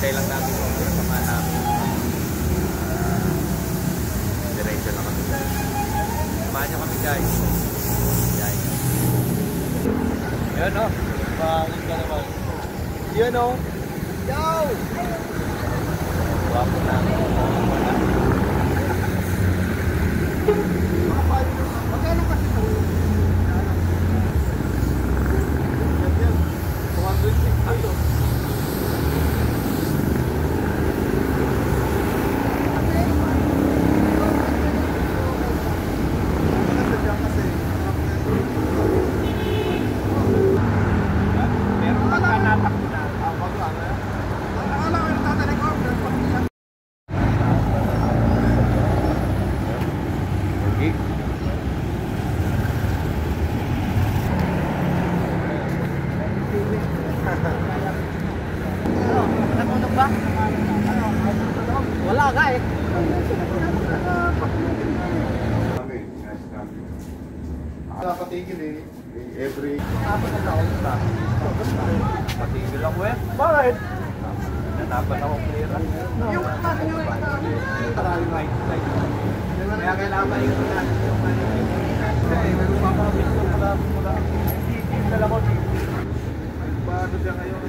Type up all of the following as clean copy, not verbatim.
Hintay lang namin yung kasama namin. Diretso na kami. Samahan nyo kami guys. Yun o. Pangit ka naman. Yun o. Yo! Wapo namin. Magkano kasi ito? 260. Wala ka eh. Patigil eh. Every... Patigil ako eh. Bakit? Nanapan ako clearance. Yung natin yung Light. Kaya kailangan ba yung natin yung meron pa ako mula. Hindi dala ko. Bago siya ngayon.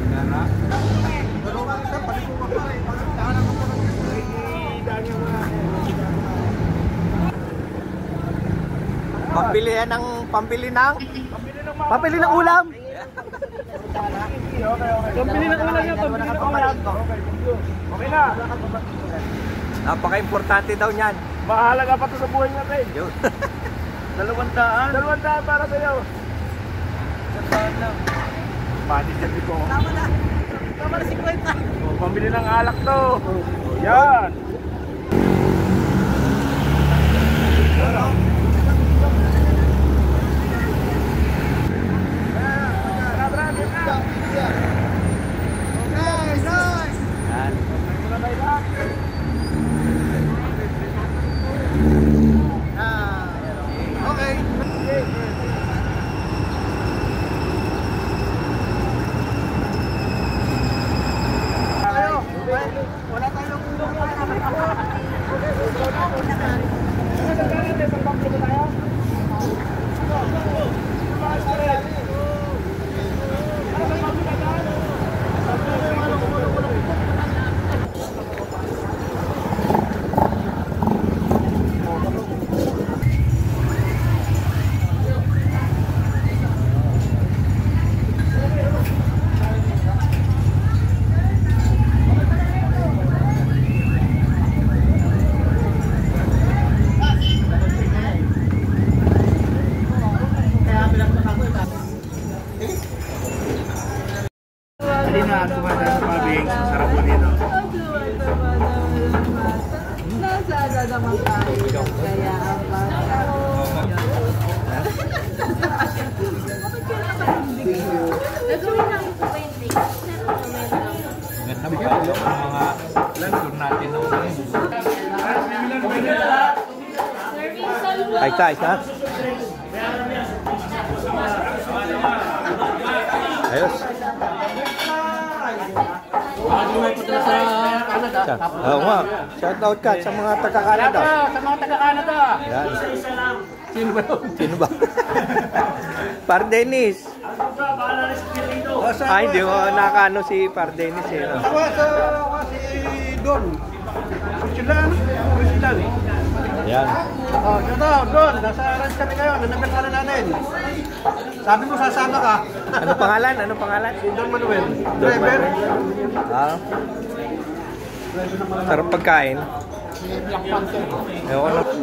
Gana. Pero nga ito, paliko ka pa eh. Pagkakaroon ko pa ng danya mo na. Pambili ng ulam. Pambili ng ulam yan, pambili ng ulam. Okay na. Napaka-importante daw niyan. Mahalaga pa ito sa buhay natin. 200. 200 para sa'yo. 200 lang. Pati dyan dito. Tama na 50. Pambili ng alak to. Yan. Ayos ha? Ayos. Oo nga. Shout out ka sa mga taga-Canada. Sa mga taga-Canada. Yan. Sino ba yun? Sino ba? Par Dennis. Ay, hindi mo nakano si Par Dennis eh. No? Si Don. Kuchilan. Yan. Oh, ito, Don. Nasa ranch kami ngayon. Nanagkat ka na natin. Sabi mo sasama ka. Ano pangalan? Ano pangalan? Si Don Manuel. Driver. Ah. Sarap pagkain. Ewan ko na.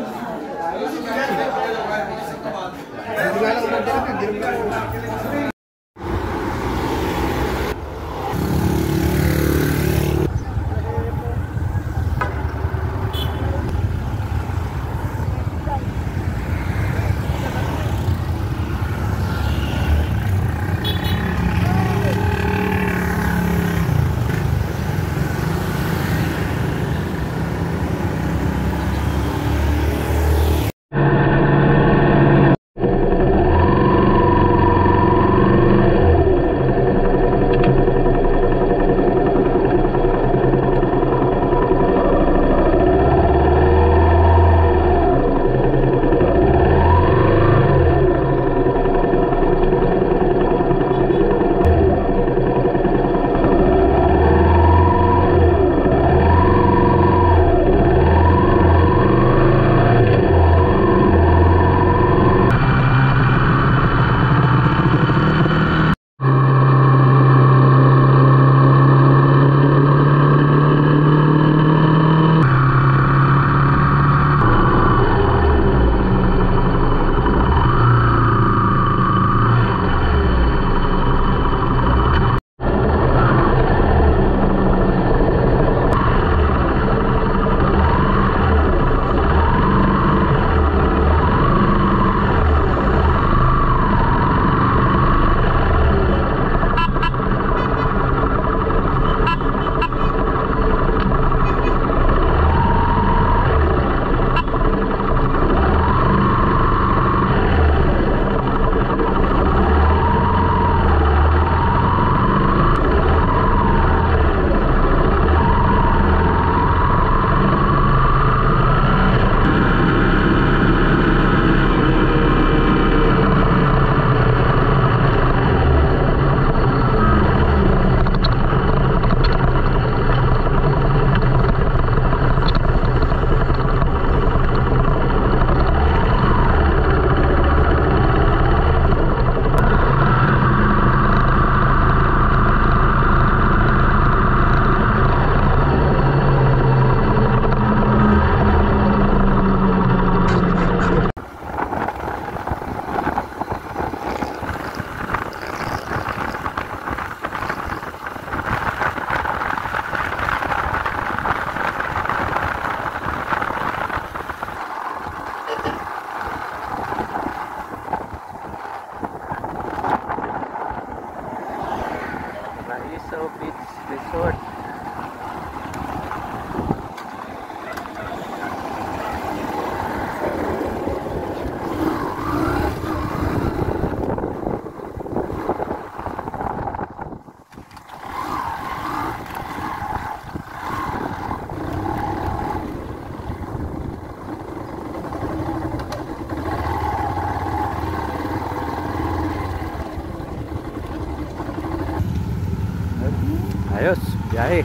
Ayos, biyahe.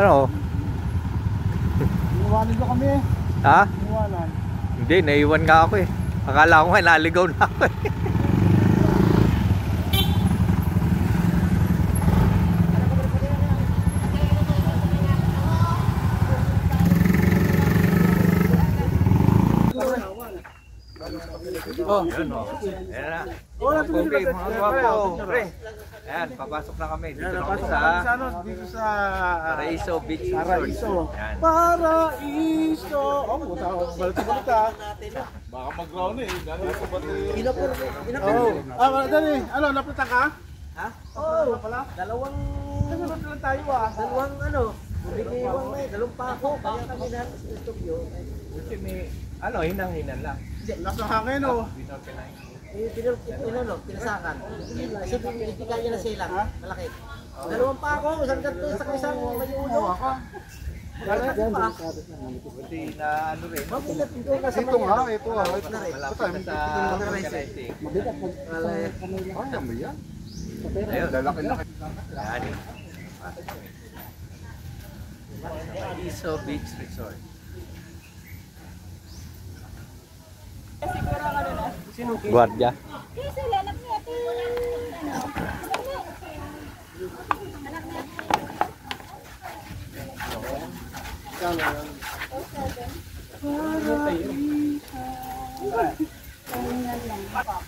Ano? Iwanan nyo kami eh. Ha? Iwanan. Hindi, naiwan nga ako eh. Akala ko nga naligaw na ako eh. Oh. Ayan o. Ayan na. Wala, Okay, mga gwapo. Pre. Ayan, papasok na kami. Dito na kami sa dito sa Paraiso Beach Paraiso. Resort. Ayan. Paraiso. Oh, puta ako. Balik ka. Baka mag-ground eh. Dali ko ba ito? Oh. Ah, dali. Ano, napunta ka? Ha? Oo. Pala? Dalawang Nasunod lang tayo ah. dalawang ano, binigiwang may dalawang pako. Kaya kami na sa studio. Kasi may, ano, hinang-hinan lang. Lasang hangin oh. Dito pinay. Pinasakan. Kasi pinitikan niya na silang. Malaki. Dalawang pako, isang ganito, isang may ulo. Buti na ano rin. Mabigat ito na sa Ito nga, ito ah. Malapit na sa organizing. Ano ba yan? Ayun, Lalaki-laki. Ayan eh. Paraiso Beach Resort. Guardia.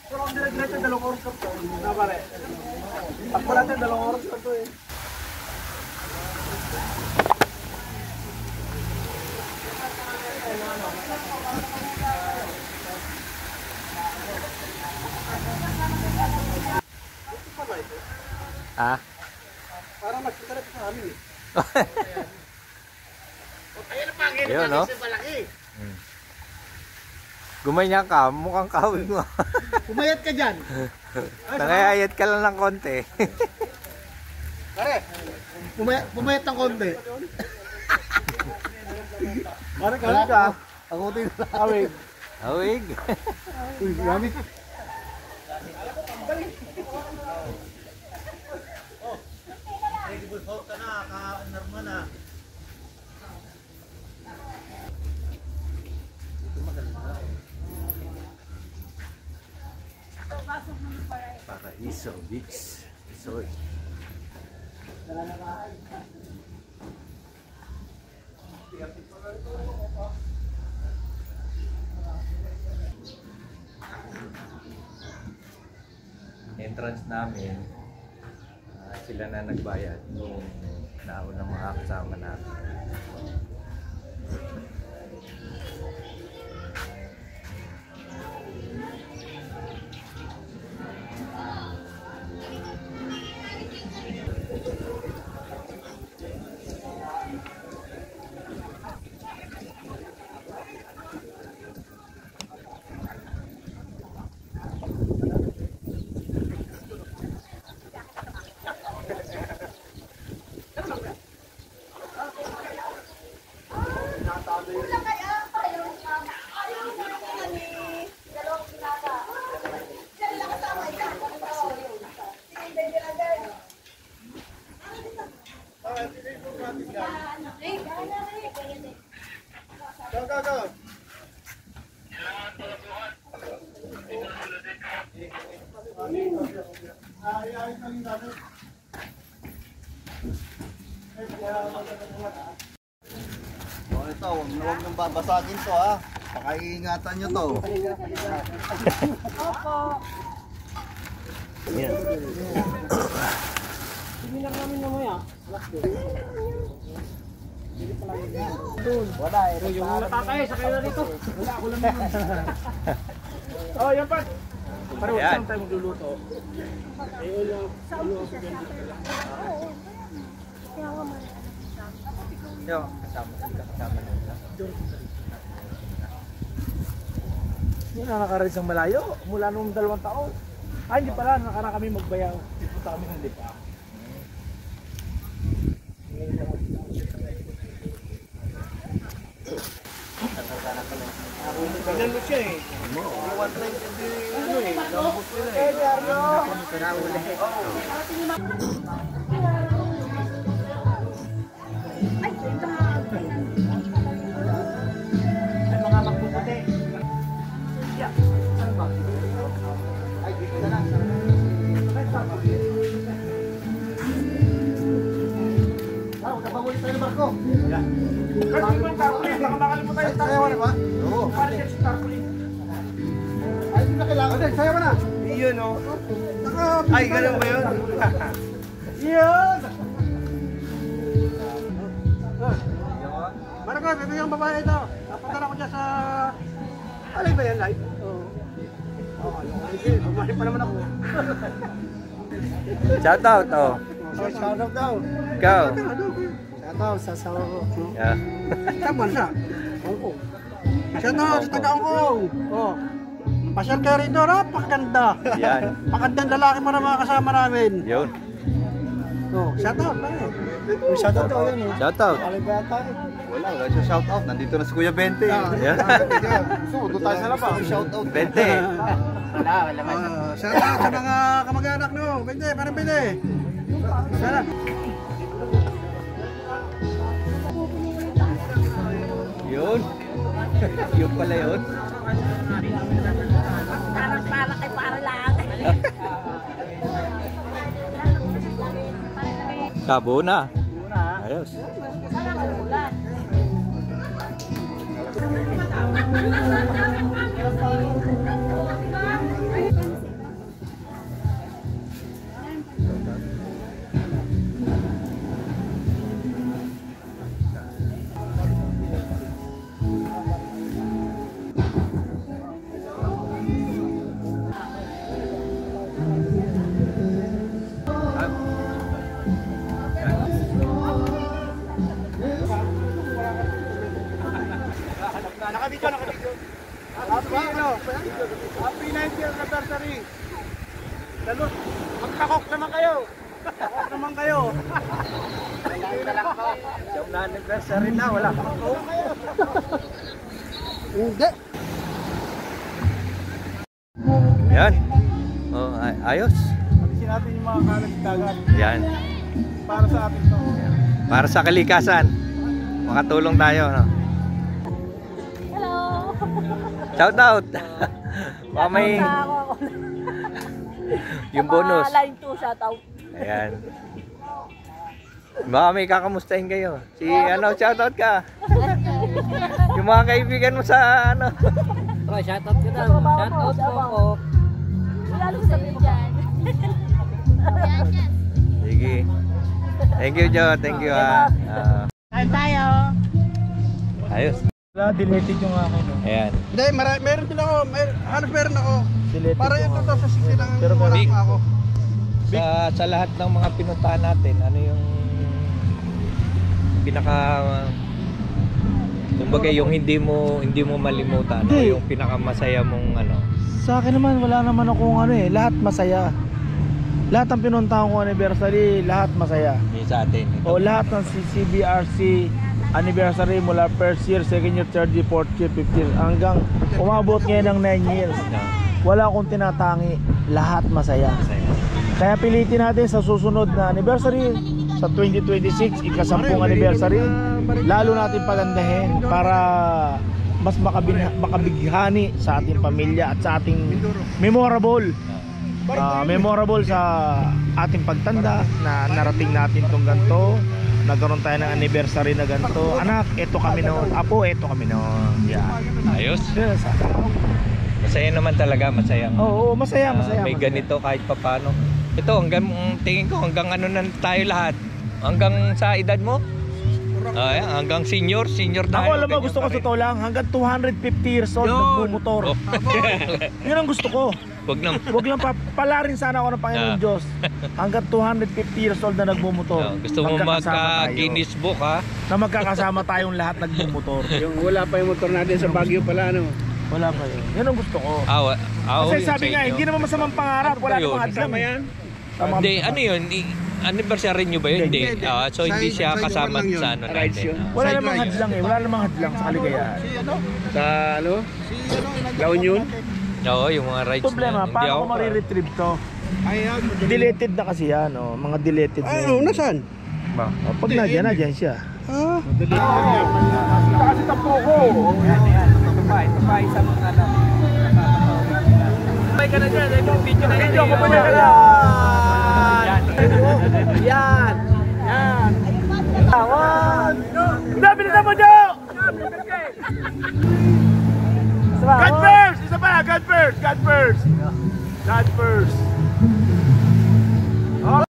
Pero ang dire-diretso dalawang oras ka po. Pare. Takbo natin dalawang oras ka to eh. Ah? Parang nagkita rin sa amin eh. Ayun, no? Gumanyan ka, mukhang kawin mo. Pumayat ka dyan. Nangayayat ka lang ng konti. Pare, pumayat ng konti. Pare, kami ka. Ako din sa awig. Awig. Uy, gamit. Paraiso Beach Resort. Entrance namin, sila na nagbayad nung naunang mga kasama namin. Go, go, go. Oh, ito, huwag nang babasagin to ha. Pakaiingatan nyo to. Wala eh. Yung nakakaya, sakay na dito. Wala, ako lang naman. Oh, yan pa. Parang Ayan. saan tayo magluluto? Yo, kasama nila. Yan na nakaris ng malayo. Mula nung 2 taon. Ay, hindi pala. Nakara kami magbayaw. Punta kami ng Lipa. Ganyan mo siya eh. One time hindi ano eh. Lambot nila eh. Odeng, sayo ka na. Iyon o. Ay, ganun ba yun? Yun! Marcos, ito yung babae ito. Napunta ko dyan sa... Alay ba yan, live? Oo. Bumalik pa naman ako. Shout out, oh. Shout out daw. Ikaw. Shout out sa sawa ko. Yeah. Saan bansa? Hong Kong. Shout out sa taga Hong Kong. Oh. Pasyal kayo rito, napakaganda. Yan. Pakagandang lalaki mo na mga kasama namin. Yun. Oh, shout out ba? Shout out daw yan eh. Shout out. Wala siya shout out. Nandito na si Kuya Bente. Yeah. So, doon tayo sa labas. Shout out. Bente. Shout out sa mga kamag-anak no. Bente, parang bente. Sana. Yun. Yun pala yun. Para kay para lang. Sabo na. Ayos. Nakabidyo. Happy 90th anniversary. Lalo, magkakok naman kayo. Kakok naman kayo. Yung na-anniversary na, wala pa. Hindi. Yan. Oh, ayos. Alisin natin yung mga kalat sa dagat. Yan. Para sa atin to. Para sa kalikasan. Makatulong tayo, no? Hello. Shout out. Baka may yung bonus. Line 2 shout out. Ayan. Baka may kakamustahin kayo. Si ano, shout out ka. Yung mga kaibigan mo sa ano. Oh, shout out ka daw. Shout out po. Wala lang sabihin mo dyan. Sige. Thank you, Jo. Thank you, ha. Kain tayo. Ayos. Deleted yung akin. Ayan. Hindi, meron din ako. Halos meron ako. Deleted Para ito to sa 60 lang. Pero wala big. pa ako. Sa lahat ng mga pinuntahan natin, ano yung pinaka kumbaga yung hindi mo malimutan, ano yung pinakamasaya mong ano? Sa akin naman wala naman akong ano eh, lahat masaya. Lahat ng pinuntahan ko anniversary, lahat masaya. Yung sa atin. Ito. O lahat ng CCBRC anniversary mula first year, second year, third year, fourth year, fifth year hanggang umabot ngayon ng 9 years. No. Wala akong tinatangi, lahat masaya. Masaya. Kaya pilitin natin sa susunod na anniversary sa 2026, ika-10 anniversary, lalo natin pagandahin para mas makabighani sa ating pamilya at sa ating memorable sa ating pagtanda na narating natin tong ganito, nagkaroon tayo ng anniversary na ganito. Anak, eto kami noon. Apo, eto kami noon. Yeah. Ayos. Masaya naman talaga, masaya. Oo, masaya. May ganito kahit papano. Ito, hanggang tingin ko hanggang ano na tayo lahat. Hanggang sa edad mo? Ayan, hanggang senior tayo. Ako alam mo, gusto ko sa totoo lang, hanggang 250 years old nagmumotor. Oh. Yun ang gusto ko. Wag Wag lang palarin sana ako ng Panginoon Diyos. Hanggang 250 years old na nagmumotor. Gusto mo magka-Guinness Book, ha? Na magkakasama tayong lahat nagmumotor. Yung wala pa yung motor natin sa Baguio pala, no? Wala pa yun. Yun ang gusto ko. Yun Kasi sabi sa nga, inyo. hindi naman masamang pangarap. Wala Ano ba yun? namang hadlang yan. Hindi, ano yun? Anniversary nyo ba yun? Hindi. So hindi siya kasama sa ano natin. Wala namang hadlang eh. Wala namang hadlang sa kaligayahan. Sa ano? La Union? Oo, yung mga rides Problema, na. paano ko mariretrieve to? Deleted na kasi yan, oh. Mga deleted na yun. Nasaan? Oh, pag nadyan siya. Kasi tapo ko. Ito pa, isang ano. May ka na dyan, video na yan. Video ko pa niya. Yan. One. Bilisan mo, Joe! God first! Isa pa! Yeah, God first, God first. God first. Oh.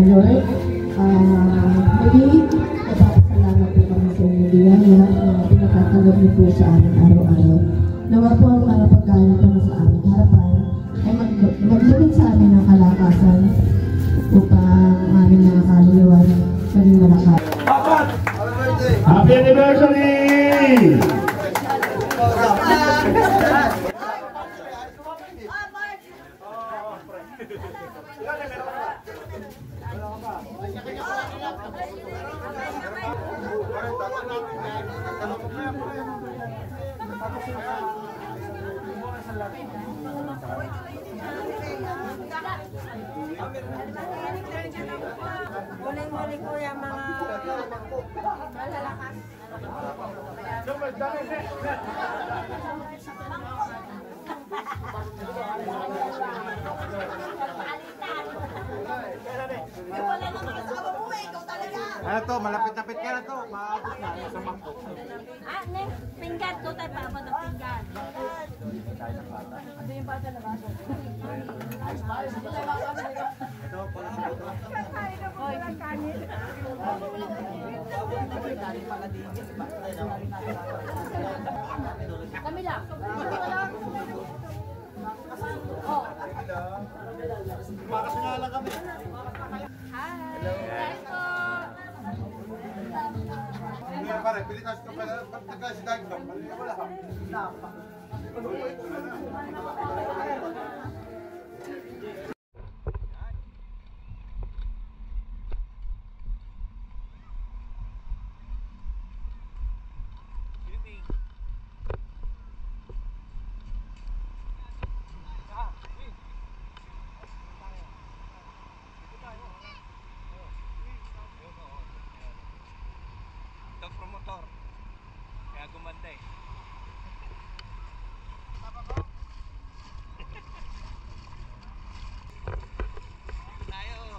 Lord, muli, nagpapasalamat po kami sa inyo biyaya na pinakatanggap niyo po sa amin araw-araw. Nawa po ang marapagkain po sa aming harapan ay maglugod sa amin ng kalakasan upang aming mga kaluluwa maging malakas. Happy anniversary! Muli-muli ko yung mga malalakas. Ano to, malapit-lapit ka na to. Maabot na, sa mangkok. Ah, next, pinggan. Doon tayo pa ako ng pinggan. Ano yung bata na ba? Ito, pala sa ito. Kami lang. Makasingala kami. Hi. Hi po. Hindi pare, pilitas ka pala. Ba't nagkasidagin ka? Wala ka. Ito promotor. Kaya gumanda eh. Tayo.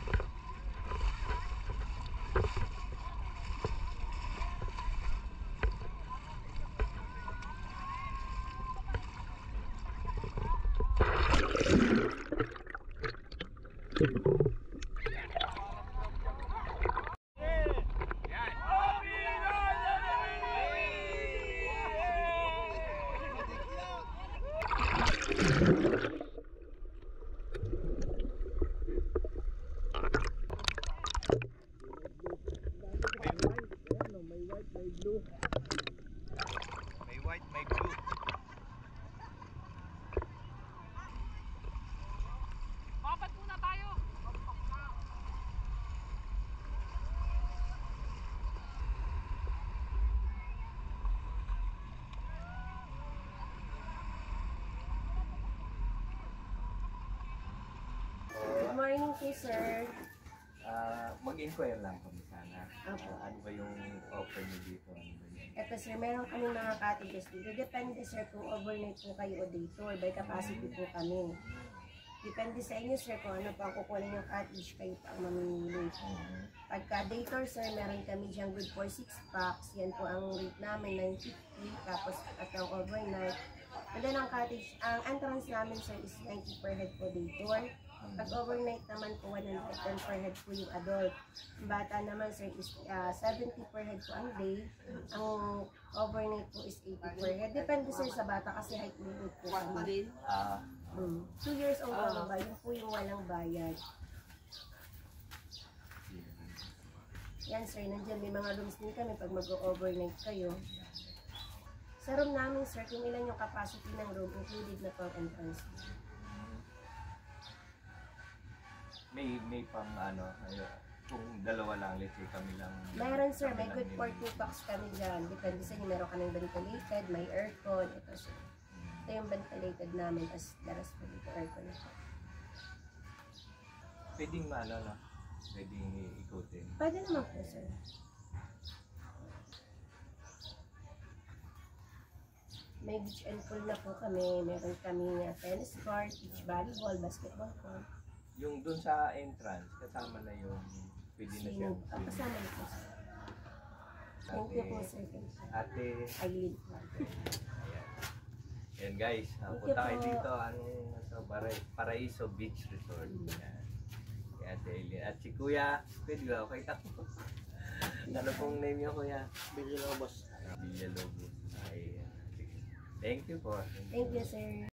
May white, may blue. Papat muna tayo. Good morning po, sir. Mag-inquire lang kami sana. Opo. Ano ba yung offer niyo dito? Ano ba yun? Eto sir, meron kami mga cottages dito. Depende sir kung overnight po kayo o day tour. By capacity po kami. Depende sa inyo sir kung ano pa ang kukunin yung cottage, kayo pa ang mamimili. Pagka day tour sir, meron kami diyang good for 6 packs. Yan po ang rate namin, 950. Tapos at ang overnight. And then ang cottage, ang entrance namin sir is 90 per head po day tour. Pag overnight naman po, 110 per head po yung adult. Ang bata naman sir is 70 per head po ang day. Ang overnight po is 80 per head. Depende sir sa bata kasi height limit po kami. 2 years old pa ba? Yun po yung walang bayad. Yan sir, nandiyan may mga rooms din kami pag mag-overnight kayo. Sa room namin sir, kung ilan yung capacity ng room, included na po ang entrance. May pang ano, kung dalawa lang, let's say kami lang. Meron sir, may kami good lang 42 packs kami dyan. Depende sa inyo, meron kaming ventilated, may aircon. Ito siya. Ito yung ventilated namin, as the rest po dito aircon ito. Pwedeng maano, no? Pwedeng ikutin. Pwede naman po sir. May beach and pool na po kami. Meron kami tennis court, beach volleyball, basketball court. Yung dun sa entrance, kasama na yung pwede na siya. Kasama na po sir. Thank you po sir. Ate, Eileen po. ayan. Ayan guys, Thank punta you kayo po. dito. Paraiso Beach Resort. Ayan. Si Ate Eileen. At si Kuya, pwede ba? Okay tako. Ano pong name niyo Kuya? Villalobos. Villalobos. Ayan. Sige. Thank you po. Thank you sir.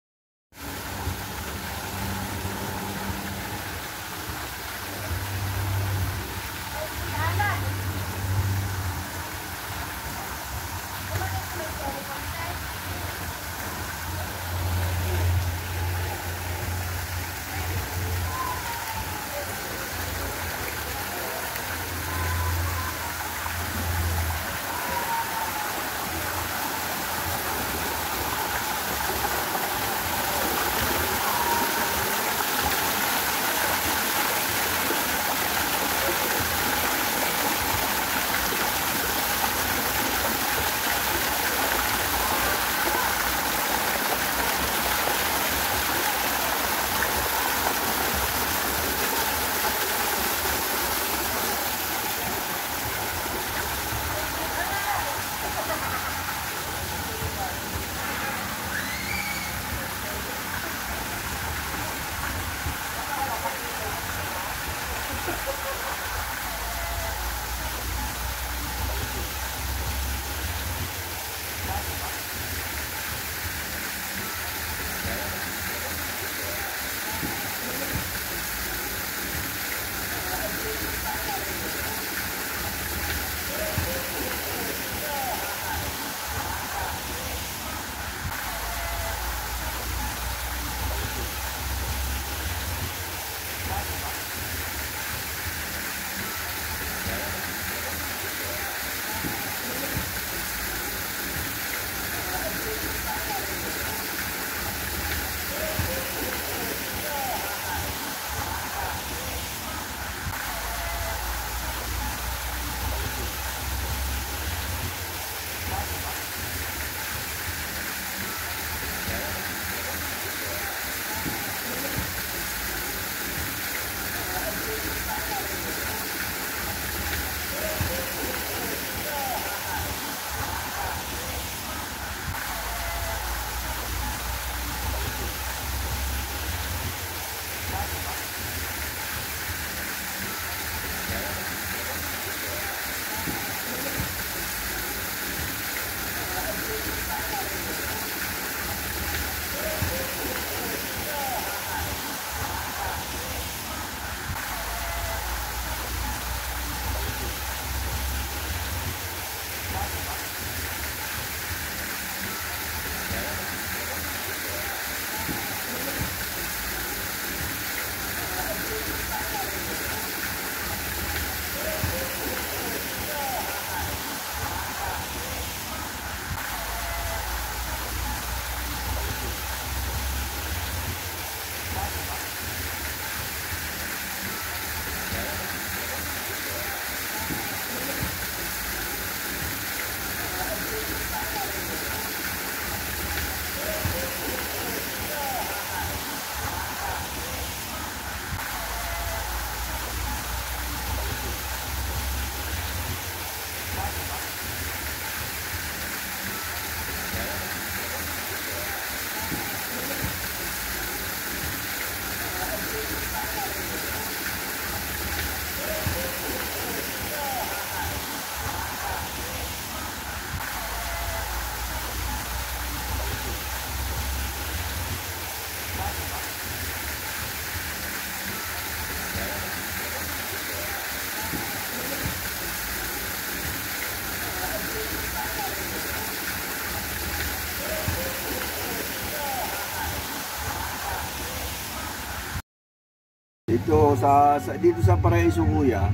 Dito sa Paraiso Kuya,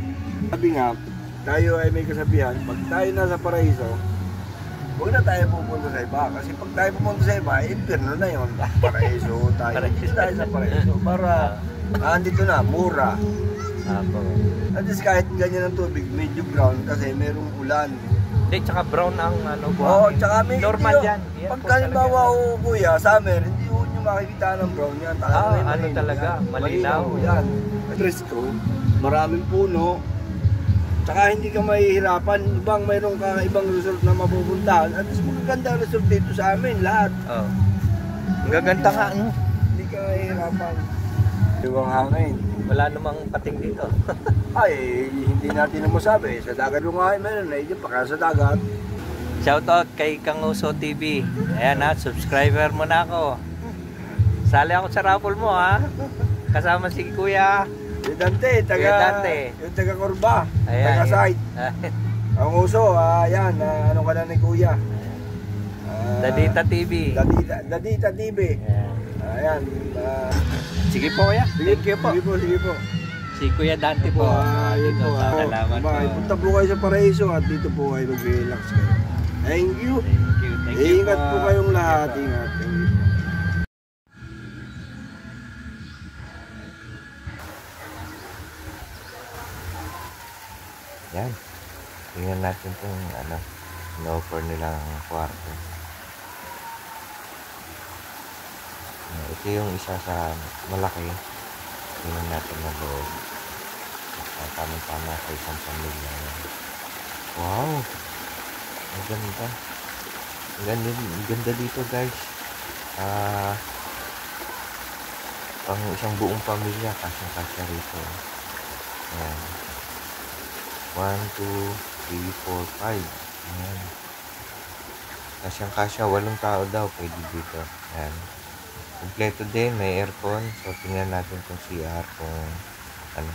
Sabi nga, tayo ay may kasabihan, pag tayo nasa paraiso, huwag na tayo pupunta sa iba. Kasi pag tayo pupunta sa iba, impyerno na yun. Paraiso tayo. Dito tayo sa paraiso. Para andito na, mura. Apo. At least kahit ganyan ang tubig, medyo brown kasi merong ulan. Hindi, tsaka brown ang ano Oo, buhangin. tsaka may Normal hindi, yan. Yan pag po halimbawa talaga. o kuya, summer, hindi ko nyo makikita ng brown yan. Talagang may Ano malinaw talaga, yan. malinaw. Yan. At Risco, maraming puno. Tsaka hindi ka mahihirapan. Ibang mayroon ka ibang resort na mapupuntahan. At least magaganda ang resort dito sa amin, lahat. Oh. Ang gaganda nga, no? Hindi ka mahihirapan. Ibang hangin. Wala namang pating dito. Ay, hindi natin na masabi. Sa dagat yung hangin meron na, hindi pa kaya sa dagat. Shoutout kay Kanguso TV. Ayan ha, subscriber mo na ako. Sali ako sa raffle mo ha. Kasama si Kuya. Yung Dante, Kuya Dante. yung taga Corba, Ayan, taga site. ayan. Ang uso, ayan, ano ka na ni Kuya? Dadita TV. Dadita TV. Ayan. Ayan. Sige po Kuya. Thank you po. Sige po, sige po. Si Kuya Dante po. Ayan po. Salamat po. Punta po kayo sa Paraiso at dito po kayo mag-relax kayo. Thank you. Thank you Ingat po kayong lahat. Thank you po. Ingat. Thank you. Yan. Tingnan natin itong ano, in-offer nilang kwarto. Ito yung isa sa malaki. Tingnan natin na loob. Tama-tama sa isang pamilya. Wow! Ang ganda. Ang ganda dito guys. Pang isang buong pamilya kasya rito. Ayan. 1, 2, 3, 4, 5. Ayan. Kasyang-kasya, 8 tao daw pwede dito. Ayan. Kompleto din, may aircon. So, tingnan natin kung CR, kung ano.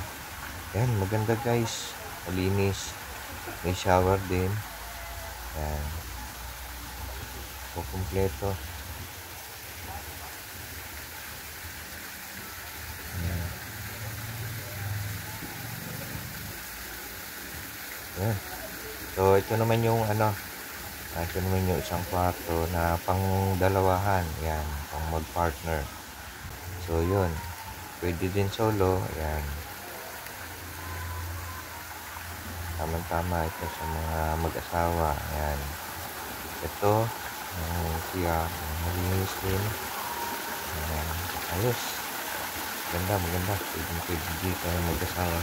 Ayan, maganda guys. Malinis. May shower din. Ayan. So, kompleto. Ayan. Ayan. So, ito naman yung ano, ito naman yung isang kwarto na pang dalawahan. Ayan, pang mag-partner. So, yun. Pwede din solo. Ayan. Tama-tama ito sa mga mag-asawa. Ayan. Ito, siya, malinis din. Ayan. Ayos. Maganda. Pwede dito ang mag-asawa.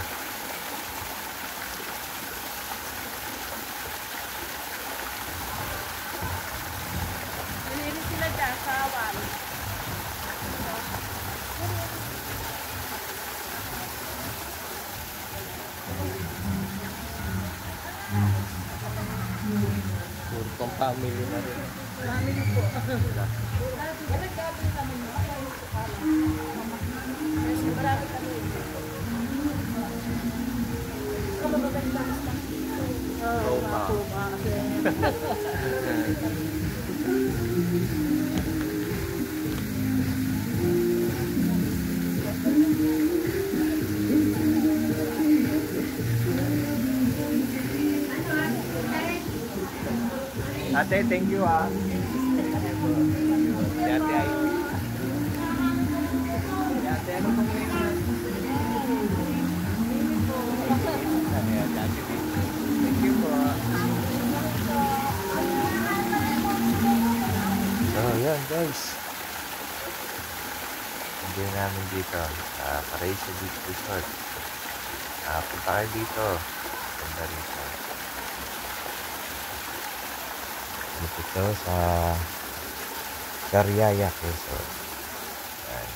Puro pang family na rin. Family po. Ate, thank you ah. Si ate ay. Si ate, ano pong name mo? Ayan, ate. Thank you po. So, yan guys. Enjoy namin dito sa Paraiso Beach Resort. Punta kayo dito. Ganda rito. Ito sa Sariaya, Quezon. Ayan.